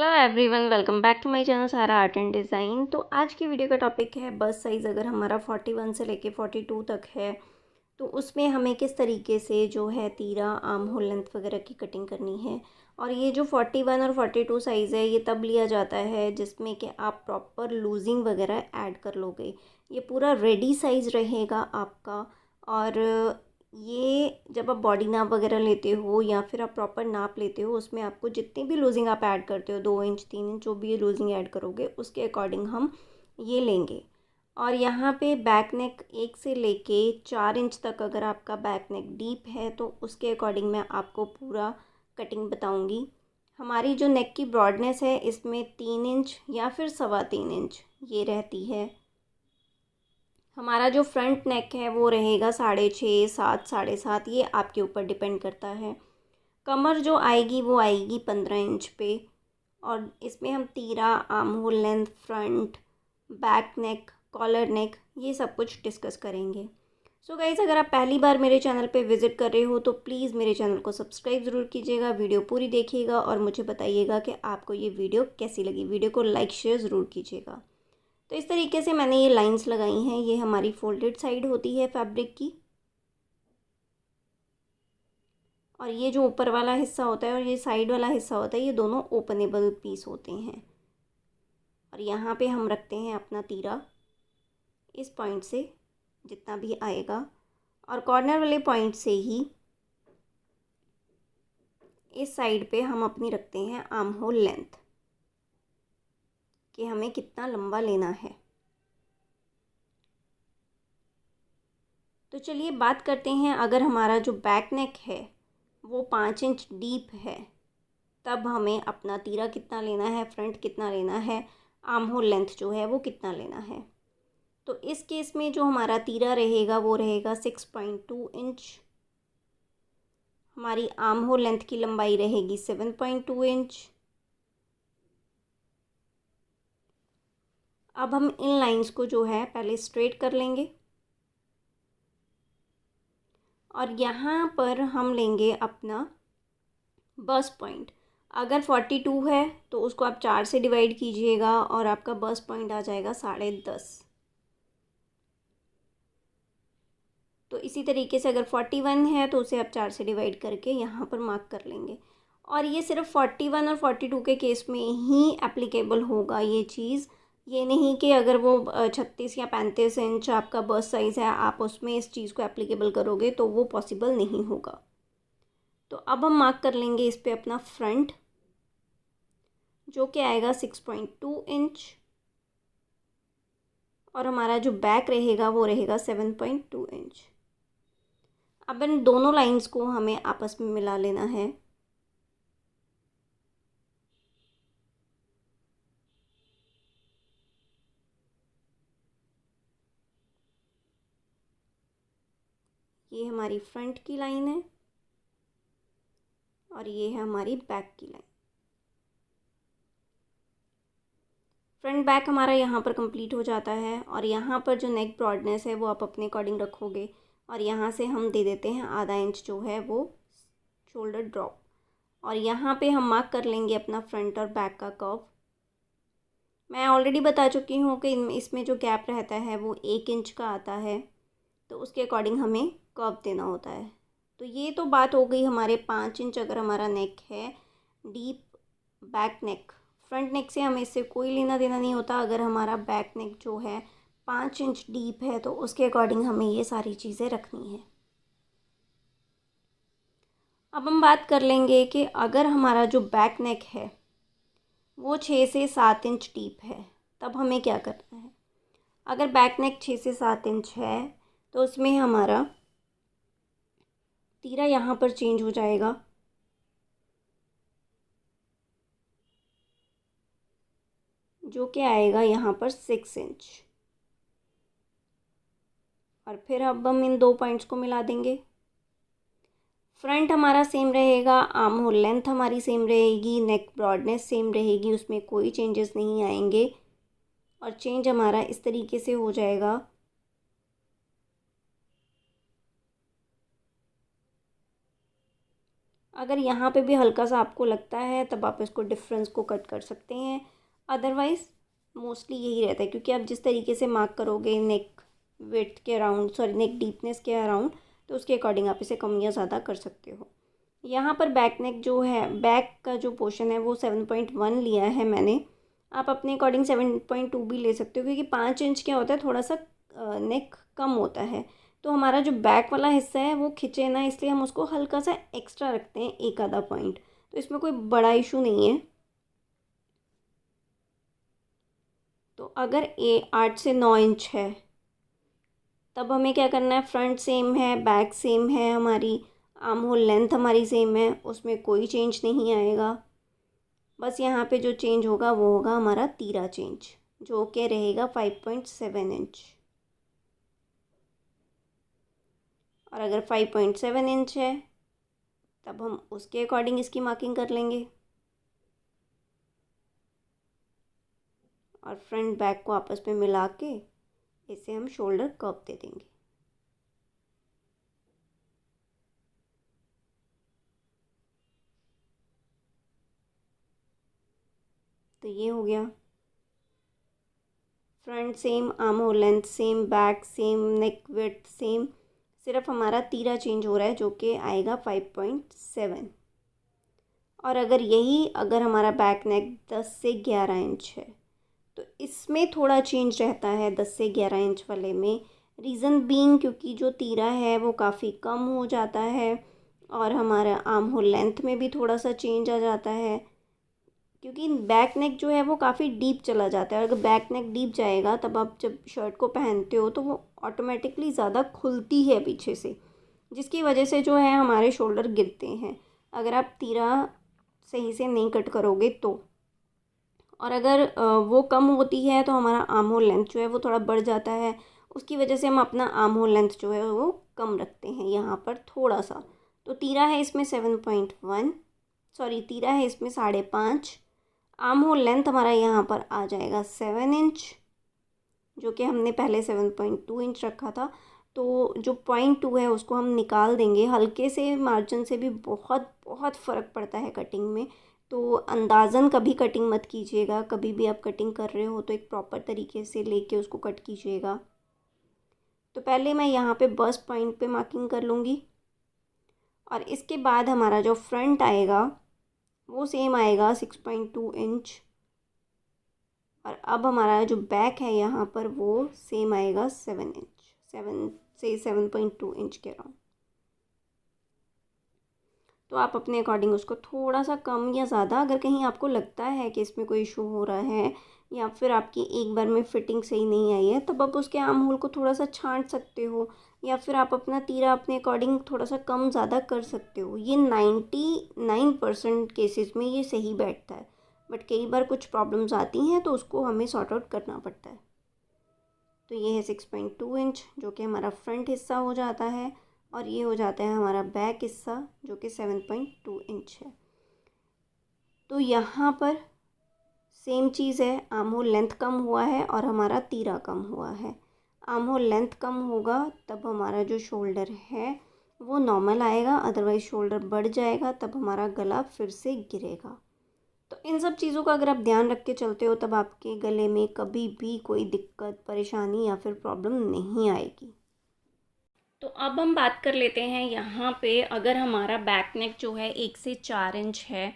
Hello everyone, welcome back to my channel Sara art and design. तो आज की video का टॉपिक है बस्ट साइज़। अगर हमारा 41 से लेके 42 तक है तो उसमें हमें किस तरीके से जो है तीरा, आर्म होल लेंथ वगैरह की कटिंग करनी है। और ये जो 41 और 42 साइज़ है ये तब लिया जाता है जिसमें कि आप प्रॉपर लूजिंग वगैरह ऐड कर लोगे। ये पूरा रेडी साइज़ रहेगा आपका। और ये जब आप बॉडी नाप वगैरह लेते हो या फिर आप प्रॉपर नाप लेते हो, उसमें आपको जितनी भी लूजिंग आप ऐड करते हो, 2 इंच 3 इंच जो भी लूजिंग ऐड करोगे उसके अकॉर्डिंग हम ये लेंगे। और यहाँ पे बैक नेक 1 से लेके 4 इंच तक अगर आपका बैक नेक डीप है तो उसके अकॉर्डिंग मैं आपको पूरा कटिंग बताऊँगी। हमारी जो नेक की ब्रॉडनेस है इसमें 3 इंच या फिर 3.25 इंच ये रहती है। हमारा जो फ्रंट नेक है वो रहेगा 6.5, 7, 7.5, ये आपके ऊपर डिपेंड करता है। कमर जो आएगी वो आएगी 15 इंच पे। और इसमें हम तीरा, arm hole length, front, back neck, collar neck, ये सब कुछ डिस्कस करेंगे। सो गाइस, अगर आप पहली बार मेरे चैनल पे विज़िट कर रहे हो तो प्लीज़ मेरे चैनल को सब्सक्राइब ज़रूर कीजिएगा, वीडियो पूरी देखिएगा और मुझे बताइएगा कि आपको ये वीडियो कैसी लगी। वीडियो को लाइक शेयर ज़रूर कीजिएगा। तो इस तरीके से मैंने ये लाइंस लगाई हैं। ये हमारी फोल्डेड साइड होती है फैब्रिक की, और ये जो ऊपर वाला हिस्सा होता है और ये साइड वाला हिस्सा होता है, ये दोनों ओपनेबल पीस होते हैं। और यहाँ पे हम रखते हैं अपना तीरा इस पॉइंट से जितना भी आएगा, और कॉर्नर वाले पॉइंट से ही इस साइड पे हम अपनी रखते हैं आर्म होल लेंथ कि हमें कितना लंबा लेना है। तो चलिए बात करते हैं, अगर हमारा जो बैक नेक है वो 5 इंच डीप है तब हमें अपना तीरा कितना लेना है, फ्रंट कितना लेना है, आर्म होल लेंथ जो है वो कितना लेना है। तो इस केस में जो हमारा तीरा रहेगा वो रहेगा 6.2 इंच। हमारी आर्म होल लेंथ की लंबाई रहेगी 7.2 इंच। अब हम इन लाइंस को जो है पहले स्ट्रेट कर लेंगे और यहाँ पर हम लेंगे अपना बस्ट पॉइंट। अगर 42 है तो उसको आप 4 से डिवाइड कीजिएगा और आपका बस्ट पॉइंट आ जाएगा 10.5। तो इसी तरीके से अगर 41 है तो उसे आप 4 से डिवाइड करके यहाँ पर मार्क कर लेंगे। और ये सिर्फ 41 और 42 के केस में ही एप्लीकेबल होगा ये चीज़। ये नहीं कि अगर वो 36 या 35 इंच आपका बस्ट साइज़ है आप उसमें इस चीज़ को एप्लीकेबल करोगे तो वो पॉसिबल नहीं होगा। तो अब हम मार्क कर लेंगे इस पे अपना फ्रंट जो कि आएगा 6.2 इंच, और हमारा जो बैक रहेगा वो रहेगा 7.2 इंच। अब इन दोनों लाइंस को हमें आपस में मिला लेना है। ये हमारी फ्रंट की लाइन है और ये है हमारी बैक की लाइन। फ्रंट बैक हमारा यहाँ पर कंप्लीट हो जाता है और यहाँ पर जो नेक ब्रॉडनेस है वो आप अपने अकॉर्डिंग रखोगे। और यहाँ से हम दे देते हैं आधा इंच जो है वो शोल्डर ड्रॉप। और यहाँ पे हम मार्क कर लेंगे अपना फ्रंट और बैक का कर्व। मैं ऑलरेडी बता चुकी हूँ कि इसमें जो गैप रहता है वो 1 इंच का आता है, तो उसके अकॉर्डिंग हमें कर्व देना होता है। तो ये तो बात हो गई हमारे 5 इंच अगर हमारा नेक है डीप बैक नेक। फ्रंट नेक से हमें इससे कोई लेना देना नहीं होता। अगर हमारा बैक नेक जो है 5 इंच डीप है तो उसके अकॉर्डिंग हमें ये सारी चीज़ें रखनी है। अब हम बात कर लेंगे कि अगर हमारा जो बैक नेक है वो 6 से 7 इंच डीप है तब हमें क्या करना है। अगर बैक नेक 6 से 7 इंच है तो उसमें हमारा तीरा यहाँ पर चेंज हो जाएगा। जो कि आएगा यहाँ पर 6 इंच। और फिर अब हम इन दो पॉइंट्स को मिला देंगे। फ्रंट हमारा सेम रहेगा, आर्म होल लेंथ हमारी सेम रहेगी, नेक ब्रॉडनेस सेम रहेगी, उसमें कोई चेंजेस नहीं आएंगे। और चेंज हमारा इस तरीके से हो जाएगा। अगर यहाँ पे भी हल्का सा आपको लगता है तब आप इसको डिफरेंस को कट कर सकते हैं, अदरवाइज़ मोस्टली यही रहता है, क्योंकि आप जिस तरीके से मार्क करोगे नेक विड्थ के अराउंड, सॉरी नेक डीपनेस के अराउंड, तो उसके अकॉर्डिंग आप इसे कम या ज़्यादा कर सकते हो। यहाँ पर बैक नेक जो है, बैक का जो पोर्शन है वो 7.1 लिया है मैंने। आप अपने अकॉर्डिंग 7.2 भी ले सकते हो, क्योंकि 5 इंच क्या होता है, थोड़ा सा नेक कम होता है, तो हमारा जो बैक वाला हिस्सा है वो खिंचे ना, इसलिए हम उसको हल्का सा एक्स्ट्रा रखते हैं, एक आधा पॉइंट। तो इसमें कोई बड़ा इशू नहीं है। तो अगर 8 से 9 इंच है, तब हमें क्या करना है, फ्रंट सेम है, बैक सेम है, हमारी आर्म होल लेंथ हमारी सेम है, उसमें कोई चेंज नहीं आएगा। बस यहाँ पे जो चेंज होगा वो होगा हमारा तीरा चेंज, जो कि रहेगा 5.7 इंच। और अगर 5.7 इंच है तब हम उसके अकॉर्डिंग इसकी मार्किंग कर लेंगे और फ्रंट बैक को आपस में मिला के इसे हम शोल्डर कर्व दे देंगे। तो ये हो गया, front same, arm hole length same, back same, neck width same, सिर्फ हमारा तीरा चेंज हो रहा है जो कि आएगा 5.7। और अगर हमारा बैक नेक 10 से 11 इंच है, तो इसमें थोड़ा चेंज रहता है 10 से 11 इंच वाले में। रीज़न बीइंग क्योंकि जो तीरा है वो काफ़ी कम हो जाता है और हमारा आर्म होल लेंथ में भी थोड़ा सा चेंज आ जाता है, क्योंकि बैक नेक जो है वो काफ़ी डीप चला जाता है। अगर बैक नेक डीप जाएगा तब आप जब शर्ट को पहनते हो तो वो ऑटोमेटिकली ज़्यादा खुलती है पीछे से, जिसकी वजह से जो है हमारे शोल्डर गिरते हैं, अगर आप तीरा सही से नहीं कट करोगे तो। और अगर वो कम होती है तो हमारा आर्म होल लेंथ जो है वो थोड़ा बढ़ जाता है, उसकी वजह से हम अपना आर्म होल लेंथ जो है वो कम रखते हैं यहाँ पर थोड़ा सा। तो तीरा है इसमें 7.1, सॉरी तीरा है इसमें 5.5। आर्म होल लेंथ हमारा यहाँ पर आ जाएगा 7 इंच, जो कि हमने पहले 7.2 इंच रखा था। तो जो 0.2 है उसको हम निकाल देंगे, हल्के से मार्जिन से भी बहुत बहुत फ़र्क पड़ता है कटिंग में। तो अंदाज़न कभी कटिंग मत कीजिएगा, कभी भी आप कटिंग कर रहे हो तो एक प्रॉपर तरीके से लेके उसको कट कीजिएगा। तो पहले मैं यहाँ पे बस्ट पॉइंट पे मार्किंग कर लूँगी और इसके बाद हमारा जो फ्रंट आएगा वो सेम आएगा 6.2 इंच। और अब हमारा जो बैक है यहाँ पर वो सेम आएगा 7 इंच, 7 से 7.2 इंच के अराउंड। तो आप अपने अकॉर्डिंग उसको थोड़ा सा कम या ज़्यादा, अगर कहीं आपको लगता है कि इसमें कोई इशू हो रहा है या फिर आपकी एक बार में फिटिंग सही नहीं आई है, तब आप उसके आर्म होल को थोड़ा सा छांट सकते हो, या फिर आप अपना तीरा अपने अकॉर्डिंग थोड़ा सा कम ज़्यादा कर सकते हो। ये 99% केसेस में ये सही बैठता है, बट कई बार कुछ प्रॉब्लम्स आती हैं तो उसको हमें सॉर्ट आउट करना पड़ता है। तो ये है 6.2 इंच, जो कि हमारा फ्रंट हिस्सा हो जाता है, और ये हो जाता है हमारा बैक हिस्सा जो कि 7.2 इंच है। तो यहाँ पर सेम चीज़ है, आर्म होल लेंथ कम हुआ है और हमारा तीरा कम हुआ है। आर्म होल लेंथ कम होगा तब हमारा जो शोल्डर है वो नॉर्मल आएगा, अदरवाइज़ शोल्डर बढ़ जाएगा तब हमारा गला फिर से गिरेगा। तो इन सब चीज़ों का अगर आप ध्यान रख के चलते हो तब आपके गले में कभी भी कोई दिक्कत, परेशानी या फिर प्रॉब्लम नहीं आएगी। तो अब हम बात कर लेते हैं यहाँ पे, अगर हमारा बैक नेक जो है 1 से 4 इंच है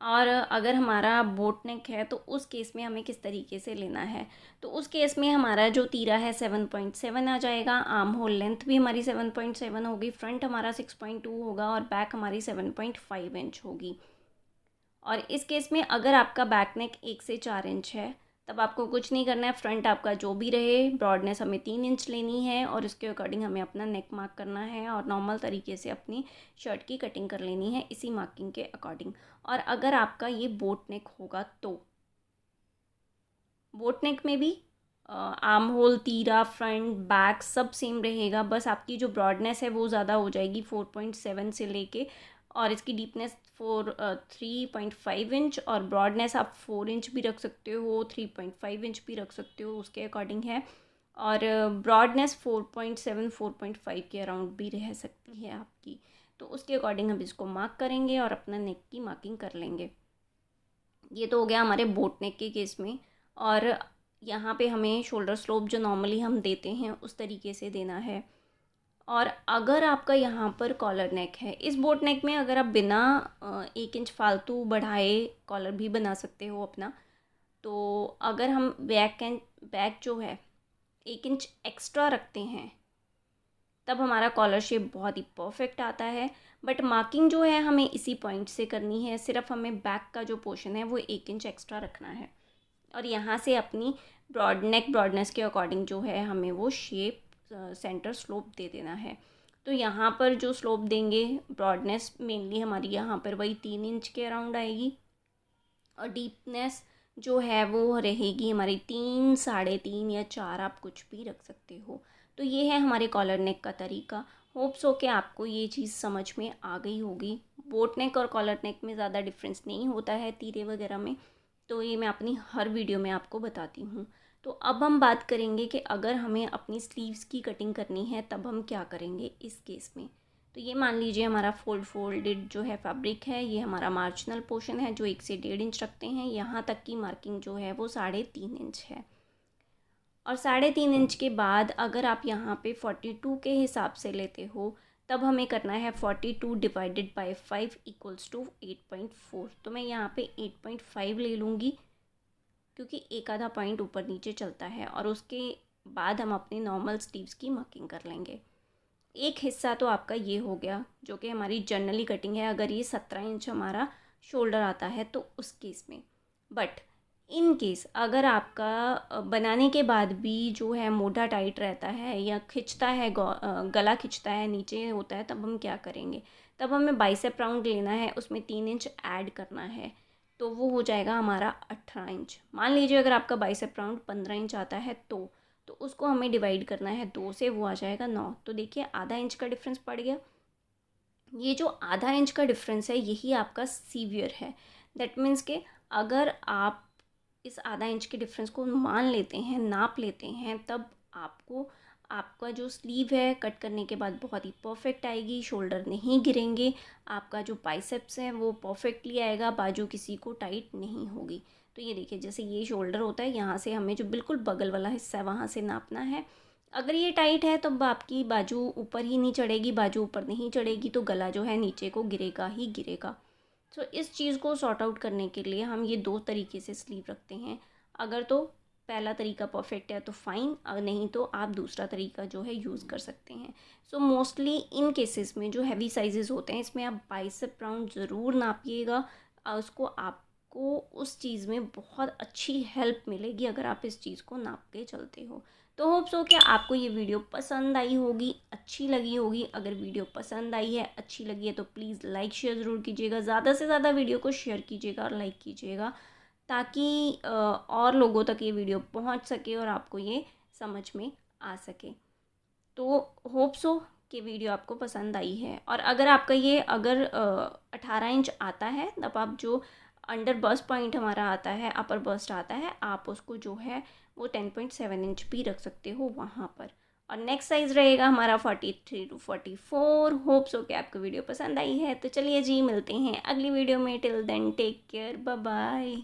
और अगर हमारा बोट नेक है तो उस केस में हमें किस तरीके से लेना है। तो उस केस में हमारा जो तीरा है 7.7 आ जाएगा, आर्म होल लेंथ भी हमारी 7.7 होगी, फ्रंट हमारा 6.2 होगा और बैक हमारी 7.5 इंच होगी। और इस केस में अगर आपका बैक नेक 1 से 4 इंच है तब आपको कुछ नहीं करना है, फ्रंट आपका जो भी रहे, ब्रॉडनेस हमें 3 इंच लेनी है और इसके अकॉर्डिंग हमें अपना नेक मार्क करना है और नॉर्मल तरीके से अपनी शर्ट की कटिंग कर लेनी है इसी मार्किंग के अकॉर्डिंग। और अगर आपका ये बोट नेक होगा तो बोट नेक में भी आर्म होल, तीरा, फ्रंट, बैक सब सेम रहेगा, बस आपकी जो ब्रॉडनेस है वो ज़्यादा हो जाएगी 4.7 से लेके, और इसकी डीपनेस 3.5 इंच, और ब्रॉडनेस आप 4 इंच भी रख सकते हो, 3.5 इंच भी रख सकते हो, उसके अकॉर्डिंग है। और ब्रॉडनेस 4.7 4.5 के अराउंड भी रह सकती है आपकी। तो उसके अकॉर्डिंग हम इसको मार्क करेंगे और अपना नेक की मार्किंग कर लेंगे। ये तो हो गया हमारे बोट नेक के केस में। और यहाँ पे हमें शोल्डर स्लोप जो नॉर्मली हम देते हैं उस तरीके से देना है। और अगर आपका यहाँ पर कॉलर नेक है, इस बोट नेक में अगर आप बिना 1 इंच फालतू बढ़ाए कॉलर भी बना सकते हो अपना। तो अगर हम बैक जो है 1 इंच एक्स्ट्रा रखते हैं तब हमारा कॉलर शेप बहुत ही परफेक्ट आता है। बट मार्किंग जो है हमें इसी पॉइंट से करनी है, सिर्फ हमें बैक का जो पोर्शन है वो 1 इंच एक्स्ट्रा रखना है। और यहाँ से अपनी ब्रॉडनेस के अकॉर्डिंग जो है हमें वो शेप सेंटर स्लोप दे देना है। तो यहाँ पर जो स्लोप देंगे, ब्रॉडनेस मेनली हमारी यहाँ पर वही 3 इंच के अराउंड आएगी और डीपनेस जो है वो रहेगी हमारी 3, 3.5 या 4, आप कुछ भी रख सकते हो। तो ये है हमारे कॉलर नेक का तरीका। होप्स हो कि आपको ये चीज़ समझ में आ गई होगी। बोट नेक और कॉलर नेक में ज़्यादा डिफरेंस नहीं होता है तीरे वगैरह में, तो ये मैं अपनी हर वीडियो में आपको बताती हूँ। तो अब हम बात करेंगे कि अगर हमें अपनी स्लीव्स की कटिंग करनी है तब हम क्या करेंगे इस केस में। तो ये मान लीजिए हमारा फोल्डेड जो है फैब्रिक है, ये हमारा मार्जिनल पोर्शन है जो 1 से 1.5 इंच रखते हैं। यहाँ तक की मार्किंग जो है वो 3.5 इंच है। और 3.5 इंच के बाद अगर आप यहाँ पे 42 के हिसाब से लेते हो तब हमें करना है 42 डिवाइडेड बाई 5 इक्वल्स टू 8.4। तो मैं यहाँ पे 8.5 ले लूँगी क्योंकि एक आधा पॉइंट ऊपर नीचे चलता है। और उसके बाद हम अपनी नॉर्मल स्लीव्स की मार्किंग कर लेंगे। एक हिस्सा तो आपका ये हो गया जो कि हमारी जनरली कटिंग है, अगर ये 17 इंच हमारा शोल्डर आता है तो उस केस में। बट इन केस अगर आपका बनाने के बाद भी जो है मोटा टाइट रहता है या खिंचता है, गला खिंचता है, नीचे होता है, तब हम क्या करेंगे, तब हमें बाइसेप राउंड लेना है, उसमें 3 इंच ऐड करना है। तो वो हो जाएगा हमारा 18 इंच। मान लीजिए अगर आपका बाइसेप राउंड 15 इंच आता है तो उसको हमें डिवाइड करना है 2 से, वो आ जाएगा 9। तो देखिए आधा इंच का डिफरेंस पड़ गया। ये जो आधा इंच का डिफरेंस है यही आपका सीवियर है। दैट मीन्स कि अगर आप इस आधा इंच के डिफरेंस को मान लेते हैं, नाप लेते हैं, तब आपको आपका जो स्लीव है कट करने के बाद बहुत ही परफेक्ट आएगी, शोल्डर नहीं गिरेंगे, आपका जो बाइसेप्स है वो परफेक्टली आएगा, बाजू किसी को टाइट नहीं होगी। तो ये देखिए जैसे ये शोल्डर होता है, यहाँ से हमें जो बिल्कुल बगल वाला हिस्सा है वहाँ से नापना है। अगर ये टाइट है तो आपकी बाजू ऊपर ही नहीं चढ़ेगी, बाजू ऊपर नहीं चढ़ेगी तो गला जो है नीचे को गिरेगा ही गिरेगा। तो इस चीज़ को सॉर्ट आउट करने के लिए हम ये 2 तरीके से स्लीव रखते हैं। अगर तो पहला तरीका परफेक्ट है तो फ़ाइन, अगर नहीं तो आप दूसरा तरीका जो है यूज़ कर सकते हैं। सो मोस्टली इन केसेस में जो हैवी साइजेस होते हैं इसमें आप बाइसेप राउंड ज़रूर नापिएगा। उसको आपको उस चीज़ में बहुत अच्छी हेल्प मिलेगी अगर आप इस चीज़ को नाप के चलते हो। तो होप्स हो कि आपको ये वीडियो पसंद आई होगी, अच्छी लगी होगी। अगर वीडियो पसंद आई है, अच्छी लगी है तो प्लीज़ लाइक शेयर ज़रूर कीजिएगा। ज़्यादा से ज़्यादा वीडियो को शेयर कीजिएगा और लाइक कीजिएगा ताकि और लोगों तक ये वीडियो पहुंच सके और आपको ये समझ में आ सके। तो होप्स हो कि वीडियो आपको पसंद आई है। और अगर आपका ये 18 इंच आता है तब आप जो अंडर बस्ट पॉइंट हमारा आता है, अपर बस्ट आता है, आप उसको जो है वो 10.7 इंच भी रख सकते हो वहाँ पर। और नेक्स्ट साइज़ रहेगा हमारा 43 to 44। होप्स हो कि आपको वीडियो पसंद आई है। तो चलिए जी, मिलते हैं अगली वीडियो में। Till then take care, bye bye.